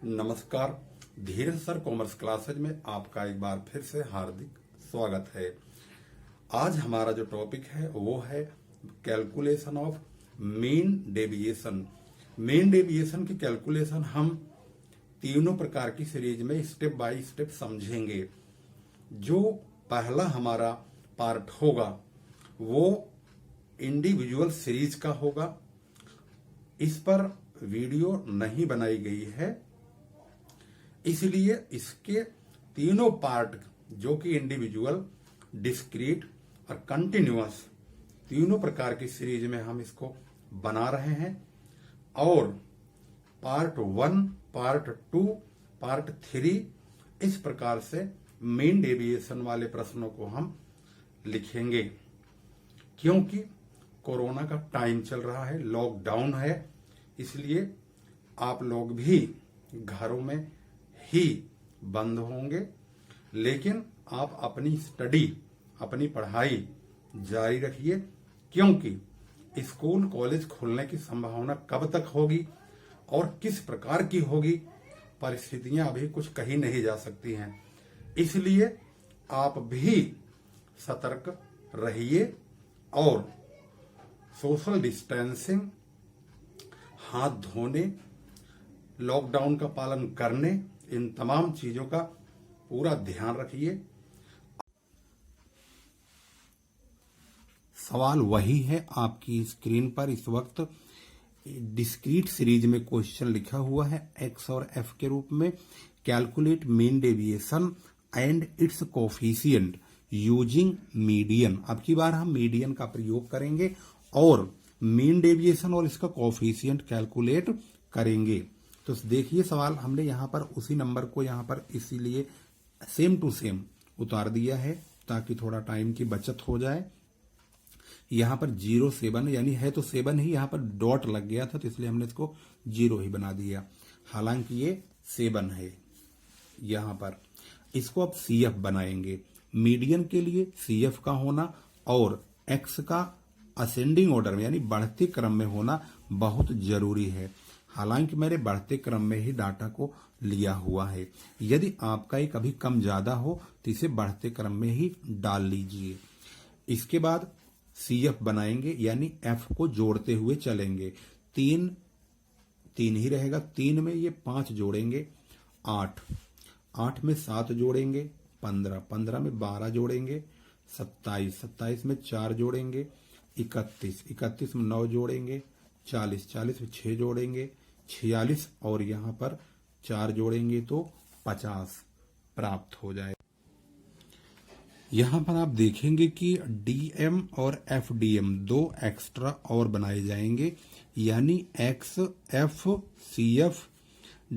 नमस्कार। धीरज sir commerce classes में आपका एक बार फिर से हार्दिक स्वागत है। आज हमारा जो टॉपिक है वो है calculation of mean deviation. Mean deviation की कैलकुलेशन हम तीनों प्रकार की सीरीज में स्टेप बाय स्टेप समझेंगे। जो पहला हमारा पार्ट होगा वो इंडिविजुअल सीरीज का होगा। इस पर वीडियो नहीं बनाई गई है, इसलिए इसके तीनों पार्ट जो कि इंडिविजुअल, डिस्क्रीट और कंटिन्यूअस तीनों प्रकार की सीरीज में हम इसको बना रहे हैं। और पार्ट 1, पार्ट 2, पार्ट 3 इस प्रकार से मीन डेविएशन वाले प्रश्नों को हम लिखेंगे। क्योंकि कोरोना का टाइम चल रहा है, लॉकडाउन है, इसलिए आप लोग भी घरों में ही बंद होंगे, लेकिन आप अपनी स्टडी, अपनी पढ़ाई जारी रखिए। क्योंकि स्कूल कॉलेज खुलने की संभावना कब तक होगी और किस प्रकार की होगी, परिस्थितियां अभी कुछ कही नहीं जा सकती हैं। इसलिए आप भी सतर्क रहिए और सोशल डिस्टेंसिंग, हाथ धोने, लॉकडाउन का पालन करने, इन तमाम चीजों का पूरा ध्यान रखिए। सवाल वही है आपकी स्क्रीन पर इस वक्त। डिस्क्रीट सीरीज में क्वेश्चन लिखा हुआ है एक्स और एफ के रूप में। Calculate mean deviation and it's coefficient using median. अब की बार हम मीडियन का प्रयोग करेंगे और मीन डेविएशन और इसका कोफिशिएंट कैलकुलेट करेंगे। तो देखिए सवाल हमने यहां पर उसी नंबर को यहां पर इसीलिए सेम टू सेम उतार दिया है ताकि थोड़ा टाइम की बचत हो जाए। यहां पर 07 यानी है तो 7 ही, यहां पर डॉट लग गया था तो इसलिए हमने इसको 0 ही बना दिया। हालांकि ये 7 है। यहां पर इसको अब CF बनाएंगे। मीडियन के लिए CF का होना और एक्स का असेंडिंग ऑर्डर में यानी बढ़ते क्रम में होना बहुत जरूरी है। हालांकि मैंने बढ़ते क्रम में ही डाटा को लिया हुआ है। यदि आपका ये कभी कम ज्यादा हो तो इसे बढ़ते क्रम में ही डाल लीजिए। इसके बाद CF बनाएंगे यानी F को जोड़ते हुए चलेंगे। 3 ही रहेगा। 3 में ये 5 जोड़ेंगे 8 में 7 जोड़ेंगे 15 में 12 जोड़ेंगे 27 में 4 जोड़ेंगे 31 में 9 जोड़ेंगे 40 में 6 जोड़ेंगे 46 और यहां पर 4 जोड़ेंगे तो 50 प्राप्त हो जाए। यहां पर आप देखेंगे कि DM और FDM 2 एक्स्ट्रा और बनाए जाएंगे, यानी X, F, CF,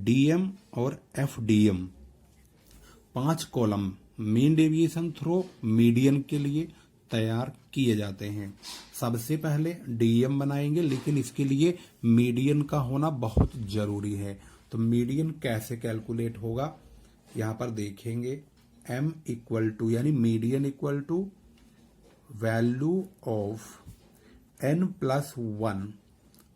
DM और FDM 5 column mean deviation through median के लिए तैयार किए जाते हैं। सबसे पहले DM बनाएंगे, लेकिन इसके लिए मीडियन का होना बहुत जरूरी है। तो मीडियन कैसे कैलकुलेट होगा यहां पर देखेंगे। M इक्वल टू यानी median equal to value of N+1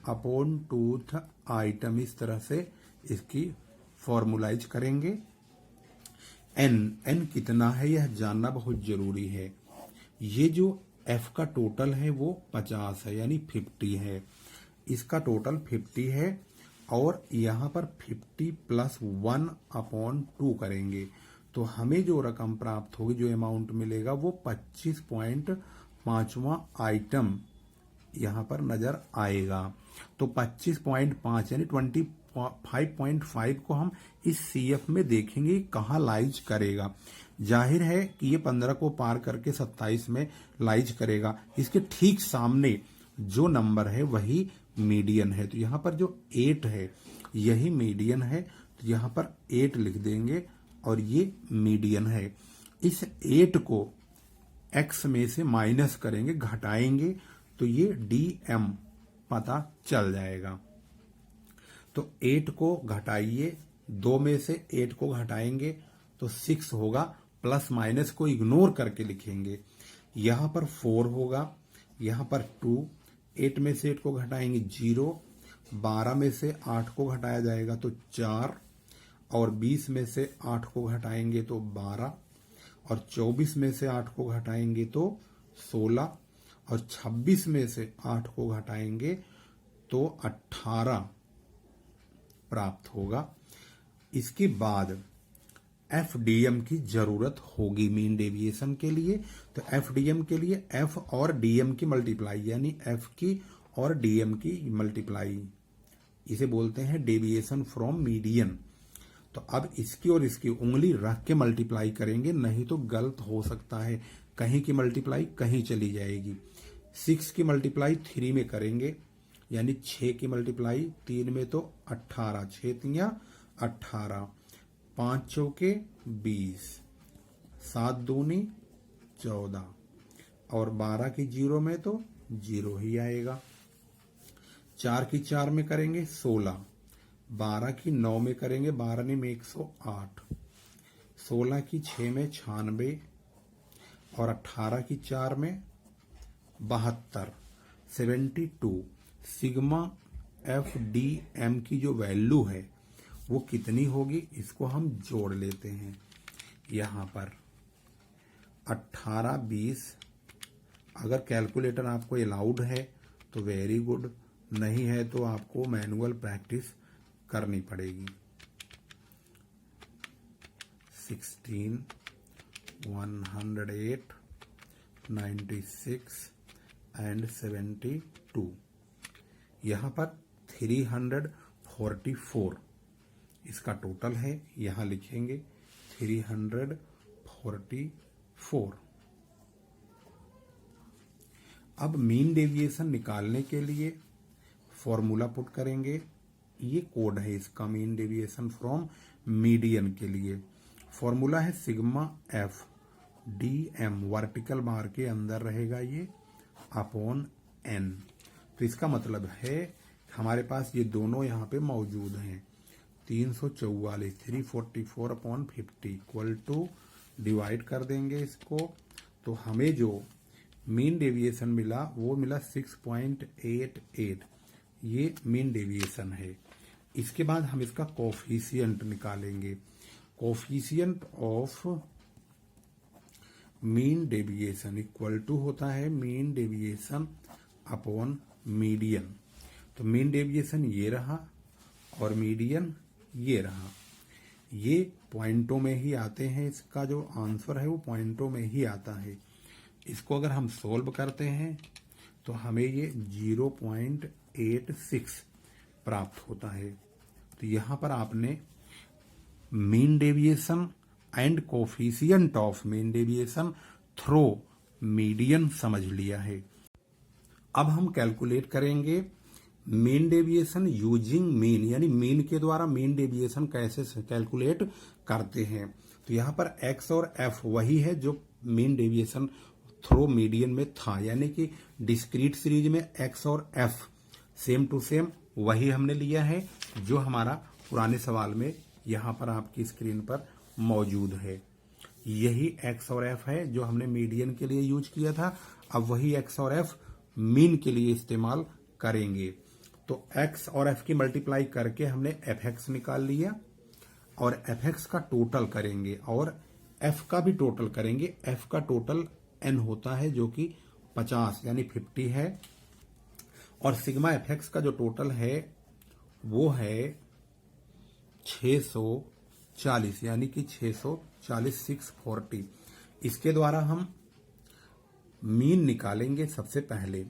upon 2th item. इस तरह से इसकी फॉर्मुलाइज करेंगे। N कितना है यह जानना बहुत जरूरी है। ये जो F का टोटल है वो 50 है यानी 50 है। इसका टोटल 50 है और यहां पर 50 + 1 अपॉन 2 करेंगे तो हमें जो रकम प्राप्त होगी, जो अमाउंट मिलेगा वो 25.5वां आइटम यहां पर नजर आएगा। तो 25.5 यानी 25.5 को हम इस CF में देखेंगे कहां लाइज करेगा। जाहिर है कि ये 15 को पार करके 27 में लाइज करेगा। इसके ठीक सामने जो नंबर है वही मीडियन है। तो यहां पर जो 8 है यही मीडियन है। तो यहां पर 8 लिख देंगे और ये मीडियन है। इस 8 को X में से माइनस करेंगे, घटाएंगे तो ये DM पता चल जाएगा। तो 8 को घटाइए, 2 में से 8 को घटाएंगे तो 6 होगा। प्लस माइनस को इग्नोर करके लिखेंगे। यहां पर 4 होगा, यहां पर 2, 8 में से 8 को घटाएंगे 0, 12 में से 8 को घटाया जाएगा तो 4, और 20 में से 8 को घटाएंगे तो 12, और 24 में से 8 को घटाएंगे तो 16, और 26 में से 8 को घटाएंगे तो 18 प्राप्त होगा। इसके बाद एफडीएम की जरूरत होगी मीन डेविएशन के लिए। तो एफडीएम के लिए एफ और डीएम की मल्टीप्लाई, यानी एफ की और डीएम की मल्टीप्लाई, इसे बोलते हैं डेविएशन फ्रॉम मीडियन। तो अब इसकी और इसकी उंगली रख के मल्टीप्लाई करेंगे, नहीं तो गलत हो सकता है, कहीं की मल्टीप्लाई कहीं चली जाएगी। 6 की मल्टीप्लाई 3 में करेंगे, यानी 6 की मल्टीप्लाई 3 में तो 18, 6 तियां 18, 5 चौके 20, 7 दूनी 14, और 12 की 0 में तो 0 ही आएगा। 4 की 4 में करेंगे 16, 12 की 9 में करेंगे 12 में 108, 16 की 6 में 96, और 18 की 4 में 72, 72। सिग्मा एफ डी एम की जो वैल्यू है वो कितनी होगी, इसको हम जोड़ लेते हैं। यहां पर 18, 20, अगर कैलकुलेटर आपको अलाउड है तो वेरी गुड, नहीं है तो आपको मैनुअल प्रैक्टिस करनी पड़ेगी। 16, 108, 96 एंड 72। यहां पर 344 इसका टोटल है, यहां लिखेंगे 344। अब मीन डेविएशन निकालने के लिए फॉर्मूला पुट करेंगे। ये कोड है इसका, मीन डेविएशन फ्रॉम मीडियन के लिए। फॉर्मूला है sigma F D M, vertical bar के अंदर रहेगा ये, अपॉन एन। तो इसका मतलब है हमारे पास ये दोनों यहाँ पे मौजूद हैं। 344 344 अपॉन 50 इक्वल टू, डिवाइड कर देंगे इसको, तो हमें जो मीन डेविएशन मिला वो मिला 6.88। ये मीन डेविएशन है। इसके बाद हम इसका कोफिशिएंट निकालेंगे। Coefficient of mean deviation equal to होता है मीन डेविएशन अपॉन मीडियन। तो मीन डेविएशन ये रहा और मीडियन ये रहा। ये पॉइंटों में ही आते हैं, इसका जो आंसर है वो पॉइंटों में ही आता है। इसको अगर हम सोल्व करते हैं तो हमें ये 0.86 प्राप्त होता है। तो यहां पर आपने mean deviation and coefficient of mean deviation through median समझ लिया है। अब हम कैलकुलेट करेंगे मीन डेविएशन यूजिंग मीन, यानी मीन के द्वारा मीन डेविएशन कैसे कैलकुलेट करते हैं। तो यहां पर एक्स और एफ वही है जो मीन डेविएशन थ्रू मीडियन में था, यानी कि डिस्क्रीट सीरीज में एक्स और एफ सेम टू सेम वही हमने लिया है जो हमारा पुराने सवाल में यहां पर आपकी स्क्रीन पर मौजूद है। यही एक्स और एफ है जो हमने मीडियन के लिए यूज किया था। अब वही एक्स और एफ मीन के लिए इस्तेमाल करेंगे। तो एक्स और एफ की मल्टीप्लाई करके हमने एफ एक्स निकाल लिया, और एफ एक्स का टोटल करेंगे और एफ का भी टोटल करेंगे। एफ का टोटल एन होता है जो कि 50 यानी 50 है, और सिग्मा एफ एक्स का जो टोटल है वो है 640 यानी कि 640 640। इसके द्वारा हम मीन निकालेंगे। सबसे पहले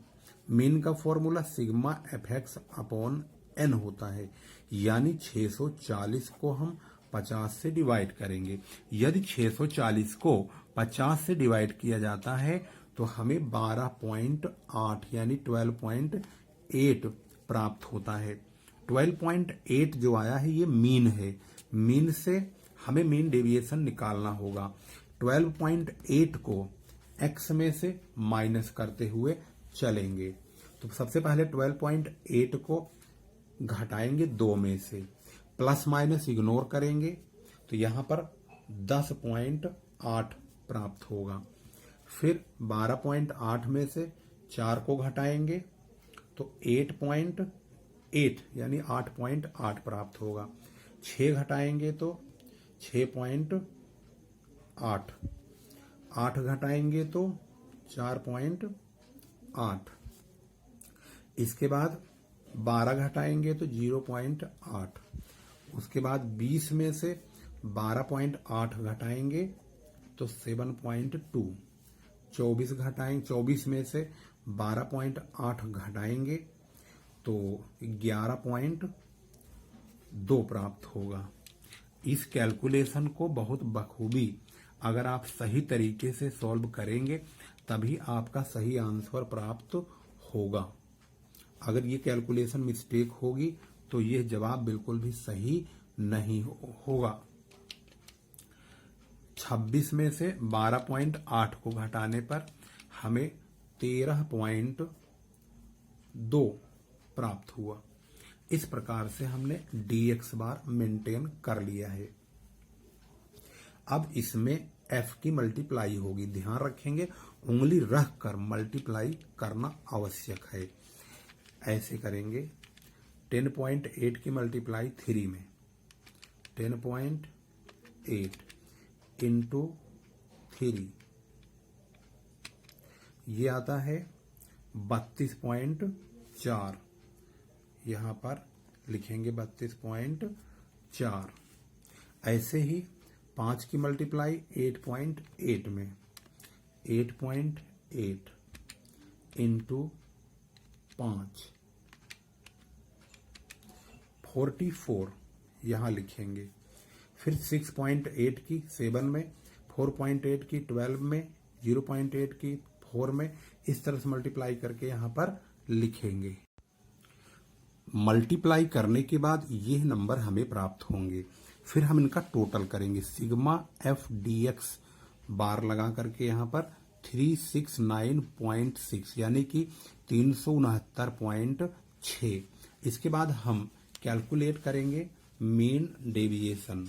मीन का formula sigma F X upon N होता है, यानी 640 को हम 50 से डिवाइड करेंगे। यदि 640 को 50 से डिवाइड किया जाता है तो हमें 12.8 यानी 12.8 प्राप्त होता है। 12.8 जो आया है ये मीन है। मीन से हमें मीन डेविएशन निकालना होगा। 12.8 को एक्स में से माइनस करते हुए चलेंगे। तो सबसे पहले 12.8 को घटाएंगे 2 में से, प्लस माइनस इग्नोर करेंगे तो यहां पर 10.8 प्राप्त होगा। फिर 12.8 में से 4 को घटाएंगे तो 8.8 यानी 8.8 प्राप्त होगा। 6 घटाएंगे तो 6.8, 8 घटाएंगे तो 4.8, इसके बाद 12 घटाएंगे तो 0.8, उसके बाद 20 में से 12.8 घटाएंगे तो 7.2, 24 में से 12.8 घटाएंगे तो 11.2 प्राप्त होगा। इस कैलकुलेशन को बहुत बखूबी अगर आप सही तरीके से सॉल्व करेंगे तभी आपका सही आंसर प्राप्त होगा। अगर ये कैलकुलेशन मिस्टेक होगी तो यह जवाब बिल्कुल भी सही नहीं होगा। 26 में से 12.8 को घटाने पर हमें 13.2 प्राप्त हुआ। इस प्रकार से हमने dx बार मेंटेन कर लिया है। अब इसमें f की मल्टीप्लाई होगी, ध्यान रखेंगे उंगली रख कर मल्टीप्लाई करना आवश्यक है। ऐसे करेंगे 10.8 की मल्टीप्लाई 3 में 10.8 इंटू 3 ये आता है 32.4, यहां पर लिखेंगे 32.4। ऐसे ही 5 की मल्टीप्लाई 8.8 में 8.8 इंटू 5 44 यहां लिखेंगे। फिर 6.8 की 7 में, 4.8 की 12 में, 0.8 की 4 में, इस तरह से मल्टीप्लाई करके यहां पर लिखेंगे। मल्टीप्लाई करने के बाद ये नंबर हमें प्राप्त होंगे। फिर हम इनका टोटल करेंगे, सिग्मा एफ डी एक्स बार लगा करके यहां पर 369.6 यानी कि 369.6। इसके बाद हम कैलकुलेट करेंगे मीन डेविएशन।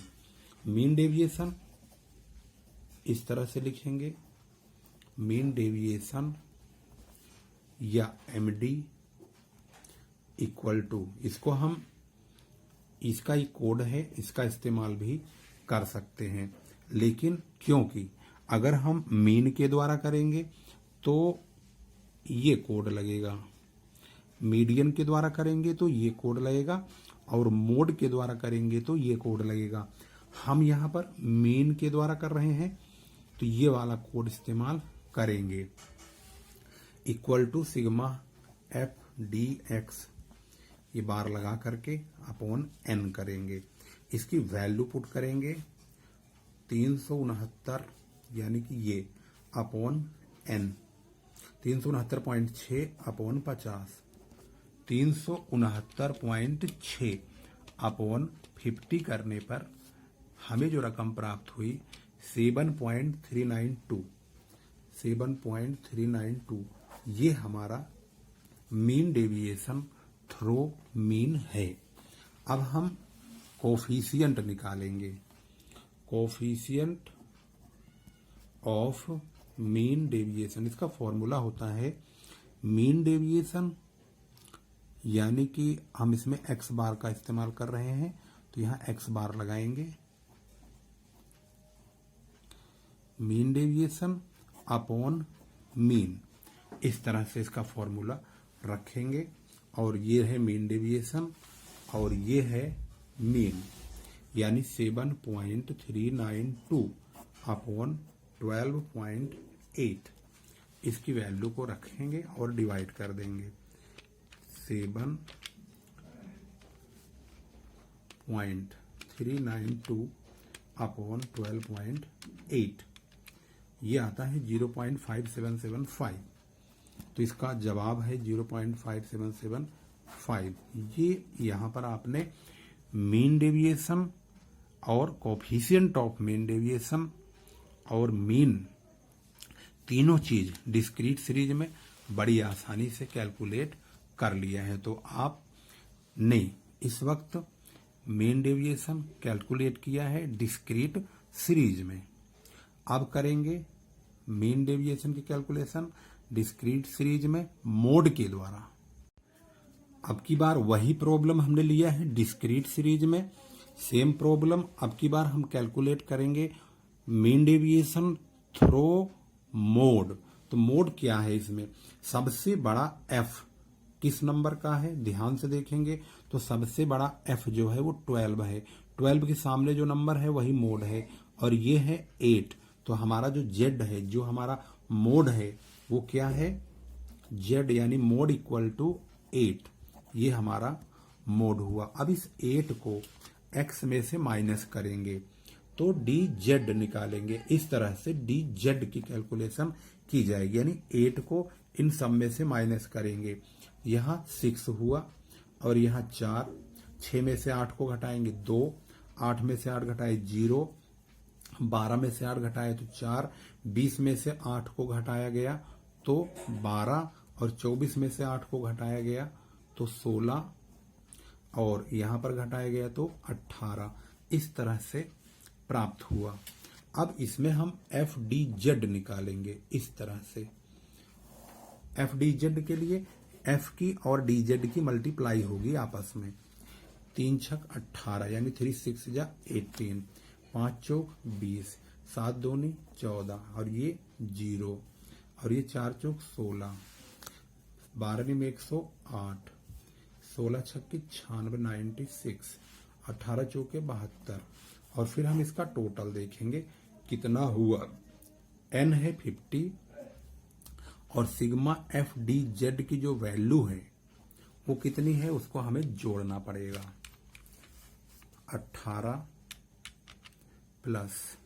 मीन डेविएशन इस तरह से लिखेंगे, मीन डेविएशन या एमडी इक्वल टू, इसको हम, इसका ही कोड है, इसका इस्तेमाल भी कर सकते हैं। लेकिन क्योंकि अगर हम मीन के द्वारा करेंगे तो ये कोड लगेगा, मीडियन के द्वारा करेंगे तो ये कोड लगेगा, और मोड के द्वारा करेंगे तो ये कोड लगेगा। हम यहां पर मीन के द्वारा कर रहे हैं तो ये वाला कोड इस्तेमाल करेंगे। Equal to sigma F D X, ये बार लगा करके अपॉन एन करेंगे। इसकी वैल्यू पुट करेंगे 369 यानी कि ये अपॉन एन, 369.6 अपॉन 50, 369.6 अपॉन 50 करने पर हमें जो रकम प्राप्त हुई 7.392। ये हमारा मीन डेविएशन थ्रो मीन है। अब हम कोफिशिएंट निकालेंगे, कोफिशिएंट ऑफ मीन डेविएशन। इसका फॉर्मूला होता है मीन डेविएशन, यानी कि हम इसमें एक्स बार का इस्तेमाल कर रहे हैं तो यहां एक्स बार लगाएंगे, मीन डेविएशन अपॉन मीन, इस तरह से इसका फॉर्मूला रखेंगे। और ये है मीन डेविएशन और ये है मीन, यानी 7.392 अपॉन 12.8। इसकी वैल्यू को रखेंगे और डिवाइड कर देंगे, 7.392 अपॉन 12.8, ये आता है 0.5775। तो इसका जवाब है 0.5775। ये यहां पर आपने मीन डेविएशन और कोफिशिएंट ऑफ मीन डेविएशन और मीन तीनों चीज डिस्क्रीट सीरीज में बड़ी आसानी से कैलकुलेट कर लिया है। तो आपने इस वक्त मीन डेविएशन कैलकुलेट किया है डिस्क्रीट सीरीज में। अब करेंगे मीन डेविएशन की कैलकुलेशन डिस्क्रीट सीरीज में मोड के द्वारा। अब की बार वही प्रॉब्लम हमने लिया है डिस्क्रीट सीरीज में, सेम प्रॉब्लम अब की बार हम कैलकुलेट करेंगे मीन डेविएशन थ्रो मोड। तो मोड क्या है इसमें, सबसे बड़ा एफ किस नंबर का है, ध्यान से देखेंगे तो सबसे बड़ा एफ जो है वो 12 है। 12 के सामने जो नंबर है वही मोड है, और ये है 8। तो हमारा जो जेड है, जो हमारा मोड है वो क्या है, जेड यानी मोड इक्वल टू 8। ये हमारा मोड हुआ। अब इस 8 को एक्स में से माइनस करेंगे तो डी जेड निकालेंगे। इस तरह से डी जेड की कैलकुलेशन की जाएगी, यानी 8 को इन सब में से माइनस करेंगे। यहाँ 6 हुआ और यहाँ 4, 6 में से 8 को घटाएंगे 2, 8 में से 8 घटाए 0, 12 में से 8 घटाए तो 4, 20 में से 8 को घटाया गया तो 12, और 24 में से 8 को घटाया गया तो 16, और यहां पर घटाया गया तो 18। इस तरह से प्राप्त हुआ। अब इसमें हम एफ डी जेड निकालेंगे। इस तरह से एफ डी जेड के लिए एफ की और डी जेड की मल्टीप्लाई होगी आपस में। 3 छक 18 यानी 3 6 जा 18, 5 चौक 20, 7 दूनी 14, और ये 0, और ये 4 चौक 16, 12 में 108, 16 छक्के 96 96, 18 चौके 72। और फिर हम इसका टोटल देखेंगे कितना हुआ। एन है 50 और सिग्मा एफ डी जेड की जो वैल्यू है वो कितनी है, उसको हमें जोड़ना पड़ेगा। 18 plus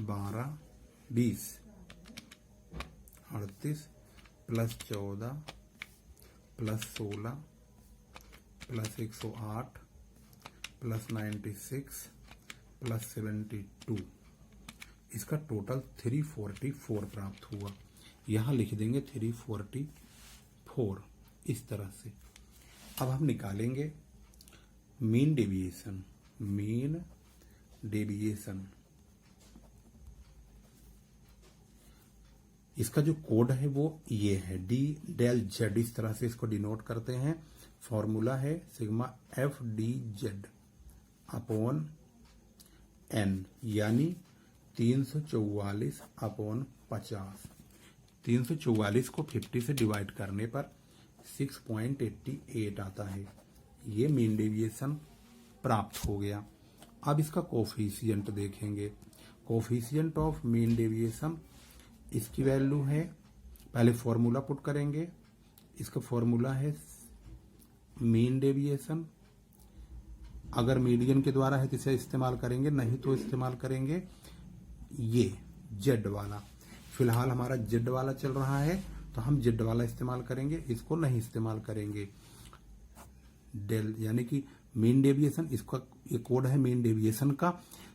12 20 38 plus 14 plus 16 plus 108 plus 96 plus 72। इसका टोटल 344 प्राप्त हुआ। यहां लिख देंगे 344 इस तरह से। अब हम निकालेंगे मीन डेविएशन। मीन डेविएशन इसका जो कोड है वो ये है डी डेल जेड। इस तरह से इसको डिनोट करते हैं। फॉर्मूला है sigma F D Z upon N, यानी 344 अपॉन 50। 344 को 50 से डिवाइड करने पर 6.88 आता है। ये मीन डेविएशन प्राप्त हो गया। अब इसका कोफिशिएंट देखेंगे। कोफिशिएंट ऑफ मीन डेविएशन, इसकी वैल्यू है, पहले फॉर्मूला पुट करेंगे। इसका फॉर्मूला है मीन डेविएशन। अगर मीडियन के द्वारा है तो इसे इस्तेमाल करेंगे, नहीं तो इस्तेमाल करेंगे ये जेड वाला। फिलहाल हमारा जेड वाला चल रहा है तो हम जेड वाला इस्तेमाल करेंगे, इसको नहीं इस्तेमाल करेंगे। डेल यानी कि मीन डेविएशन, इसका ये कोड है मीन डेविएशन का,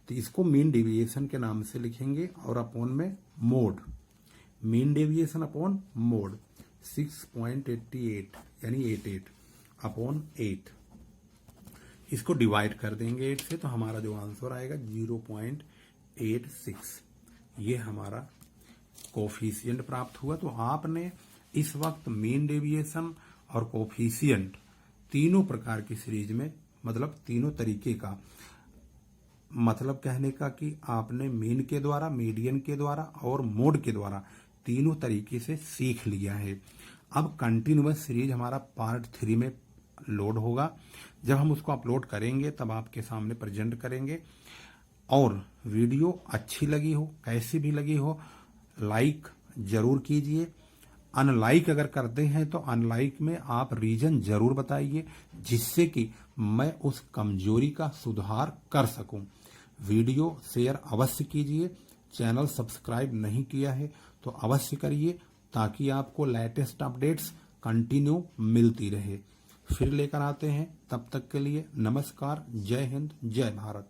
तो इसको मीन डेविएशन के नाम से लिखेंगे और अपॉन में mode. Mean deviation upon mode 6.88 यानी 88 अपॉन 8। इसको डिवाइड कर देंगे 8 से तो हमारा जो आंसर आएगा 0.86। ये हमारा कोफिशिएंट प्राप्त हुआ। तो आपने इस वक्त मीन डेविएशन और कोफिशिएंट तीनों प्रकार की सीरीज में, मतलब तीनों तरीके का, मतलब कहने का कि आपने मीन के द्वारा, मीडियन के द्वारा और मोड के द्वारा तीनों तरीके से सीख लिया है। अब कंटिन्यूअस सीरीज हमारा पार्ट 3 में लोड होगा। जब हम उसको अपलोड करेंगे तब आपके सामने प्रेजेंट करेंगे। और वीडियो अच्छी लगी हो, कैसी भी लगी हो, लाइक जरूर कीजिए। अनलाइक अगर करते हैं तो अनलाइक में आप रीजन जरूर बताइए, जिससे कि मैं उस कमजोरी का सुधार कर सकूं। वीडियो शेयर अवश्य कीजिए। चैनल सब्सक्राइब नहीं किया है तो अवश्य करिए, ताकि आपको लेटेस्ट अपडेट्स कंटिन्यू मिलती रहे। फिर लेकर आते हैं, तब तक के लिए नमस्कार। जय हिंद, जय भारत।